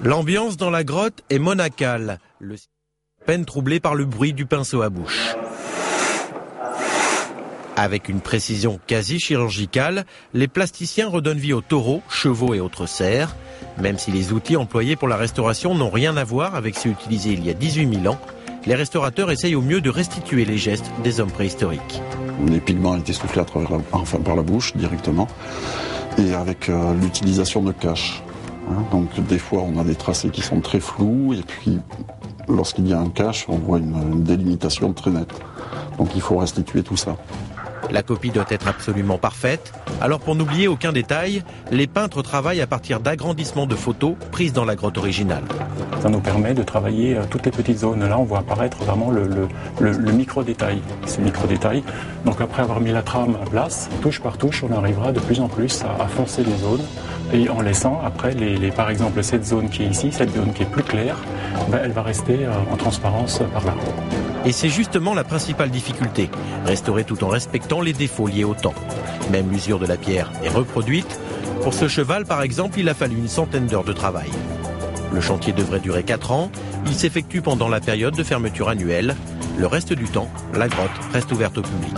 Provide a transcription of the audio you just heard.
L'ambiance dans la grotte est monacale. Le peine troublé par le bruit du pinceau à bouche. Avec une précision quasi chirurgicale, les plasticiens redonnent vie aux taureaux, chevaux et autres cerfs. Même si les outils employés pour la restauration n'ont rien à voir avec ceux utilisés il y a 18 000 ans, les restaurateurs essayent au mieux de restituer les gestes des hommes préhistoriques. Les pigments étaient soufflés par la bouche directement et avec l'utilisation de caches. Donc des fois on a des tracés qui sont très flous et puis lorsqu'il y a un cache on voit une délimitation très nette. Donc il faut restituer tout ça. La copie doit être absolument parfaite, alors pour n'oublier aucun détail, les peintres travaillent à partir d'agrandissements de photos prises dans la grotte originale. Ça nous permet de travailler toutes les petites zones. Là, on voit apparaître vraiment le micro-détail. Ce micro-détail, donc après avoir mis la trame à place, touche par touche, on arrivera de plus en plus à foncer les zones. Et en laissant après, par exemple, cette zone qui est ici, cette zone qui est plus claire, elle va rester en transparence par là. Et c'est justement la principale difficulté, restaurer tout en respectant les défauts liés au temps. Même l'usure de la pierre est reproduite. Pour ce cheval, par exemple, il a fallu une centaine d'heures de travail. Le chantier devrait durer 4 ans. Il s'effectue pendant la période de fermeture annuelle. Le reste du temps, la grotte reste ouverte au public.